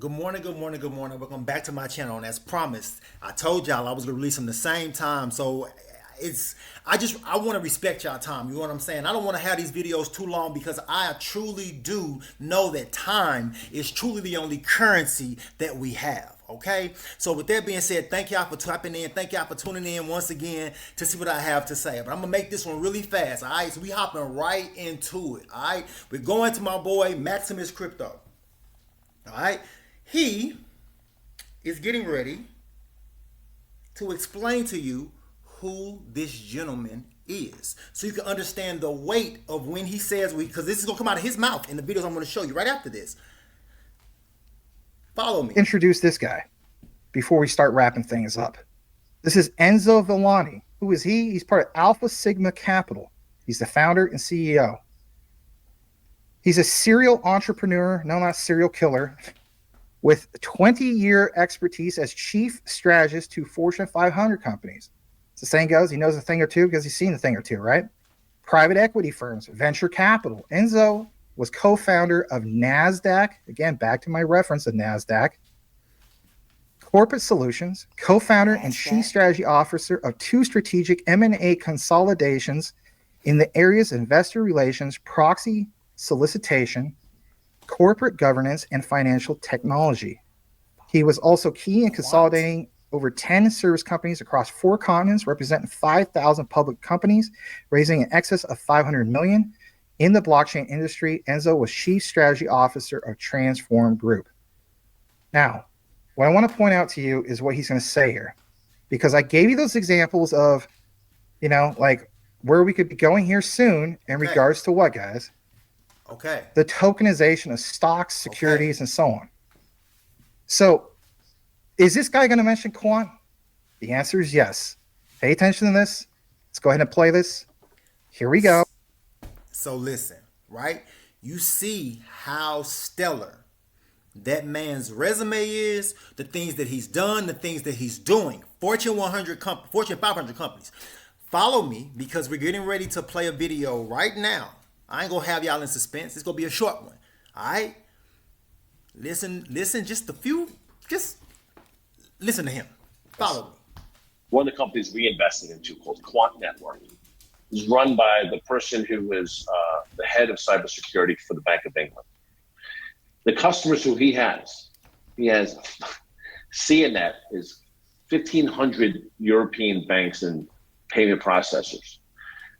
Good morning, good morning, good morning. Welcome back to my channel. And as promised, I told y'all I was gonna release them the same time. So I want to respect y'all time. You know what I'm saying? I don't want to have these videos too long because I truly do know that time is truly the only currency that we have. Okay, so with that being said, thank y'all for tapping in. Thank y'all for tuning in once again to see what I have to say. But I'm gonna make this one really fast. All right, so we hopping right into it. All right, we're going to my boy Maximus Crypto. All right, he is getting ready to explain to you who this gentleman is, so you can understand the weight of when he says because this is gonna come out of his mouth in the videos I'm gonna show you right after this. Follow me. Introduce this guy before we start wrapping things up. This is Enzo Vanani. Who is he? He's part of Alpha Sigma Capital. He's the founder and CEO. He's a serial entrepreneur, no, not serial killer, with 20-year expertise as chief strategist to Fortune 500 companies. As the saying goes, he knows a thing or two because he's seen a thing or two, right? Private equity firms, venture capital. Enzo was co-founder of NASDAQ. Again, back to my reference of NASDAQ. Corporate Solutions, co-founder and chief strategy officer of two strategic M&A consolidations in the areas of investor relations, proxy solicitation, corporate governance, and financial technology. He was also key in consolidating over 10 service companies across 4 continents, representing 5,000 public companies, raising in excess of $500 million. In the blockchain industry, Enzo was chief strategy officer of Transform Group. Now, what I want to point out to you is what he's going to say here, because I gave you those examples of, like where we could be going here soon in regards to what, guys? Okay. The tokenization of stocks, securities, and so on. So, is this guy going to mention Quant? The answer is yes. Pay attention to this. Let's go ahead and play this. Here we go. So listen, right? You see how stellar that man's resume is, the things that he's done, the things that he's doing. Fortune 500 companies. Follow me because we're getting ready to play a video right now. I ain't gonna have y'all in suspense. It's gonna be a short one. All right? Listen, just listen to him. Follow me. One of the companies we invested into called Quant Network is run by the person who is the head of cybersecurity for the Bank of England. The customers who he has CNET is 1,500 European banks and payment processors.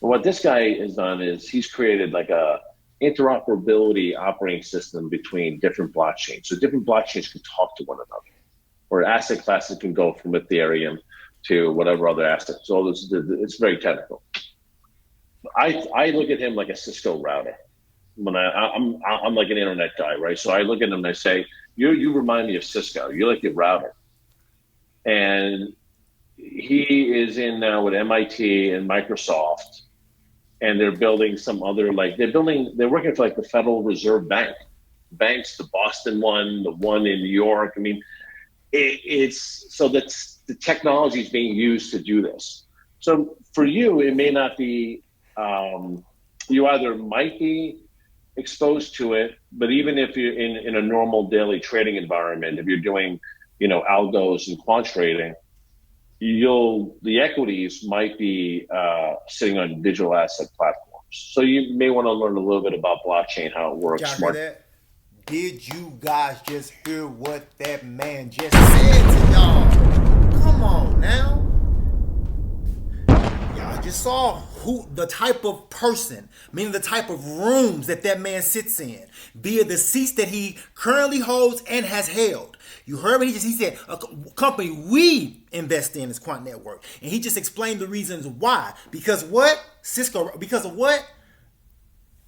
But what this guy has done is he's created like a interoperability operating system between different blockchains. So different blockchains can talk to one another, or asset classes can go from Ethereum to whatever other asset. So it's very technical. I look at him like a Cisco router. When I'm like an internet guy, right? So I look at him and I say, you remind me of Cisco. You're like your router. And he is in now with MIT and Microsoft, and they're building some other, they're working for like the Federal Reserve Banks, the Boston one, the one in New York. I mean, it's so that's the technology is being used to do this. So for you, it may not be, you either might be exposed to it, but even if you're in a normal daily trading environment, if you're doing, algos and quant trading, the equities might be sitting on digital asset platforms. So you may want to learn a little bit about blockchain, how it works. Y'all hear that? Did you guys just hear what that man just said to y'all? Come on now. Y'all just saw who the type of person, meaning the type of rooms that man sits in, via the seats that he currently holds and has held. You heard what he said, a company we invest in is Quant Network. And he just explained the reasons why. Because what? Cisco, because of what?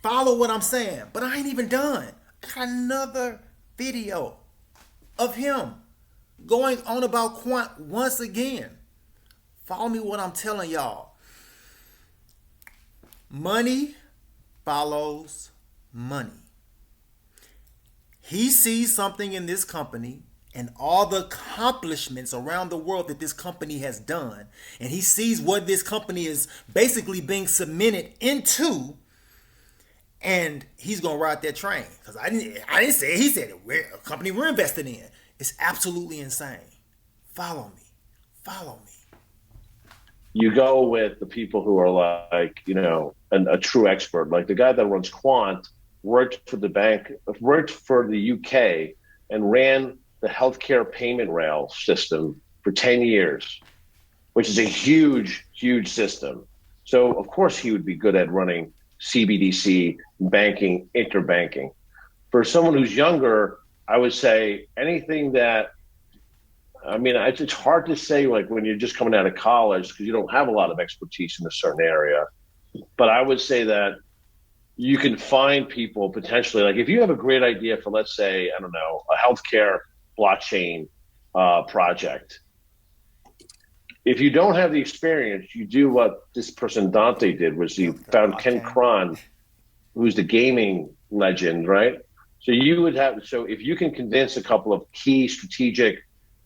Follow what I'm saying. But I ain't even done. I got another video of him going on about Quant once again. Follow me what I'm telling y'all. Money follows money. He sees something in this company and all the accomplishments around the world that this company has done, and he sees what this company is basically being cemented into, and he's gonna ride that train. Because I didn't say it. He said it. We're a company we're invested in. It's absolutely insane. Follow me. Follow me. You go with the people who are like, a true expert. Like the guy that runs Quant worked for the UK and ran the healthcare payment rail system for 10 years, which is a huge, huge system. So of course he would be good at running CBDC, banking, interbanking. For someone who's younger, I would say anything that, it's hard to say like when you're just coming out of college because you don't have a lot of expertise in a certain area. But I would say that you can find people potentially, like if you have a great idea for, let's say, I don't know, a healthcare blockchain project. If you don't have the experience, you do what this person Dante did, was he found Ken Cron, who's the gaming legend, right? So if you can convince a couple of key strategic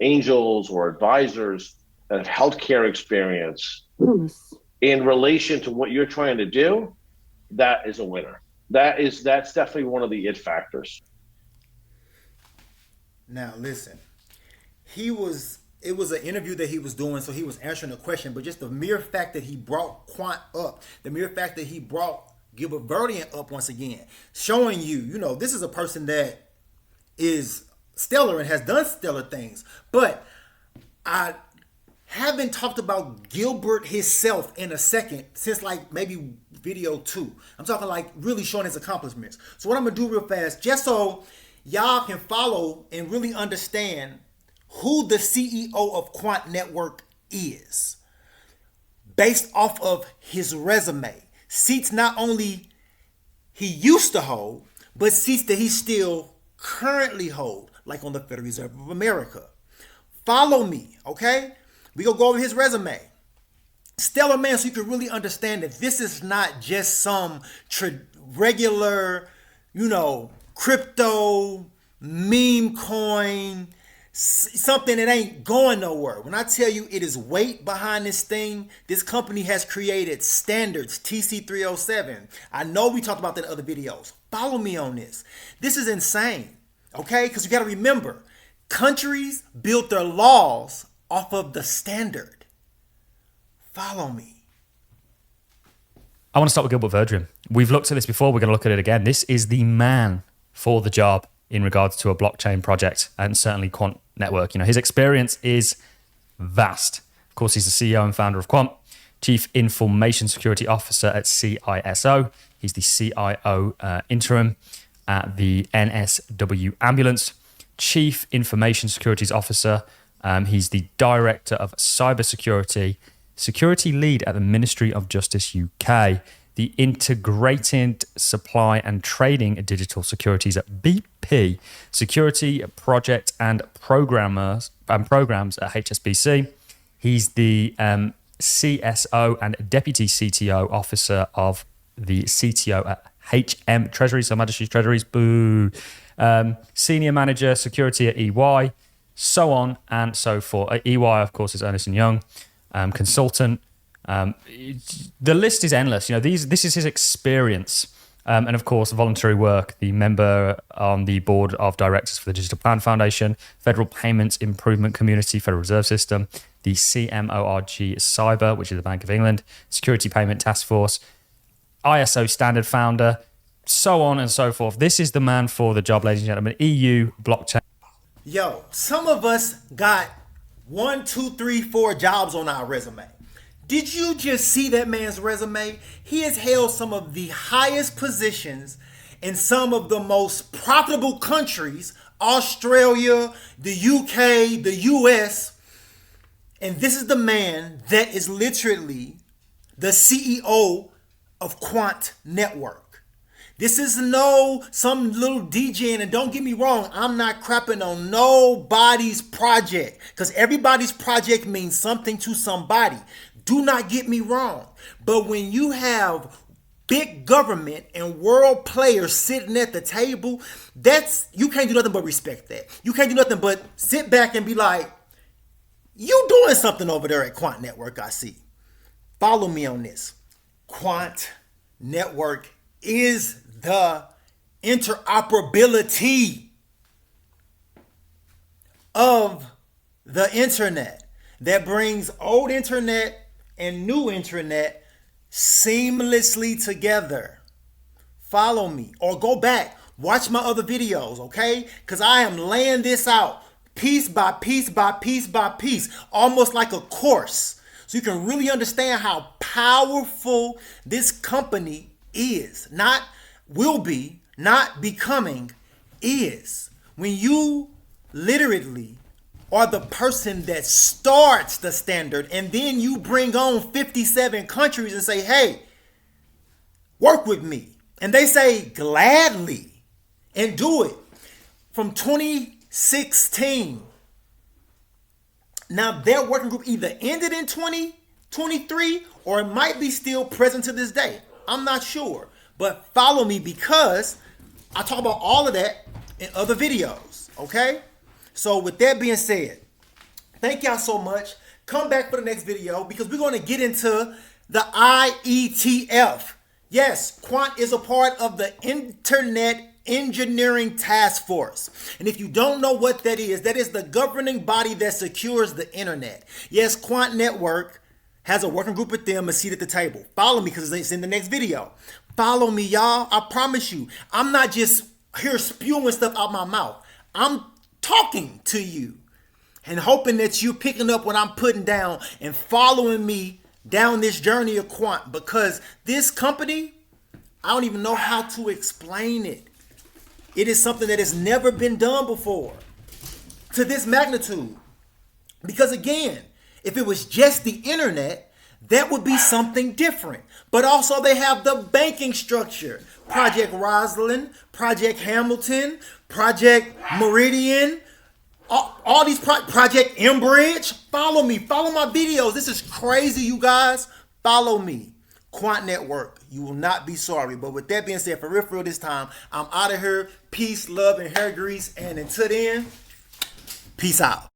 angels or advisors that have healthcare experience in relation to what you're trying to do, that is a winner. That's definitely one of the it factors. Now listen, it was an interview that he was doing, so he was answering a question, but just the mere fact that he brought Quant up, the mere fact that he brought Gilbert Verdian up once again, showing you, this is a person that is stellar and has done stellar things. But I haven't talked about Gilbert himself in a second since like maybe video 2. I'm talking like really showing his accomplishments. So what I'm gonna do real fast, just so y'all can follow and really understand who the CEO of Quant Network is, based off of his resume, seats not only he used to hold, but seats that he still currently hold, like on the Federal Reserve of America. Follow me, okay? We gonna go over his resume. Stellar man, so you can really understand that this is not just some regular, crypto, meme coin, something that ain't going nowhere. When I tell you it is weight behind this thing, this company has created standards, TC307. I know we talked about that in other videos. Follow me on this. This is insane, okay? Because you got to remember, countries build their laws off of the standard. Follow me. I want to start with Gilbert Verdian. We've looked at this before. We're going to look at it again. This is the man for the job in regards to a blockchain project and certainly Quant Network. His experience is vast. Of course, he's the CEO and founder of Quant, Chief Information Security Officer at CISO. He's the CIO interim at the NSW Ambulance, Chief Information Securities Officer. He's the Director of Cybersecurity, Security Lead at the Ministry of Justice UK, the Integrated Supply and Trading Digital Securities at BP, Security Project and Programs at HSBC. He's the CSO and Deputy CTO Officer of the CTO at HM Treasuries, so Majesty's Treasuries, boo. Senior Manager Security at EY, so on and so forth. At EY, of course, is Ernst & Young, consultant. The list is endless. This is his experience. And of course, voluntary work, the member on the board of directors for the Digital Plan Foundation, Federal Payments Improvement Community, Federal Reserve System, the CMORG Cyber, which is the Bank of England, Security Payment Task Force, ISO standard founder, so on and so forth. This is the man for the job, ladies and gentlemen. EU blockchain. Yo, some of us got 1, 2, 3, 4 jobs on our resume. Did you just see that man's resume? He has held some of the highest positions in some of the most profitable countries, Australia, the UK, the US. And this is the man that is literally the CEO of Quant Network. This is some little DJ, and don't get me wrong, I'm not crapping on nobody's project, because everybody's project means something to somebody. Do not get me wrong. But when you have big government and world players sitting at the table, you can't do nothing but respect that. You can't do nothing but sit back and be like, you doing something over there at Quant Network, I see. Follow me on this. Quant Network is the interoperability of the internet that brings old internet and new internet seamlessly together. Follow me or go back, watch my other videos, okay? Because I am laying this out piece by piece by piece by piece, almost like a course. So you can really understand how powerful this company is. Not will be, not becoming, is. When you literally are the person that starts the standard and then you bring on 57 countries and say, hey, work with me. And they say gladly and do it. From 2016. Now their working group either ended in 2023 or it might be still present to this day. I'm not sure. But follow me because I talk about all of that in other videos. Okay? So with that being said, thank y'all so much. Come back for the next video because we're going to get into the IETF. Yes, Quant is a part of the Internet Engineering Task Force. And if you don't know what that is the governing body that secures the internet. Yes, Quant Network has a working group with them, a seat at the table. Follow me because it's in the next video. Follow me, y'all. I promise you, I'm not just here spewing stuff out my mouth. I'm talking to you and hoping that you're picking up what I'm putting down and following me down this journey of Quant, because this company, I don't even know how to explain it. It is something that has never been done before to this magnitude. Because again, if it was just the internet, that would be something different. But also they have the banking structure. Project Rosalind, Project Hamilton, Project Meridian, all these Project Enbridge. Follow me. Follow my videos. This is crazy, you guys. Follow me. Quant Network. You will not be sorry. But with that being said, for real this time, I'm out of here. Peace, love, and hair grease. And until then, peace out.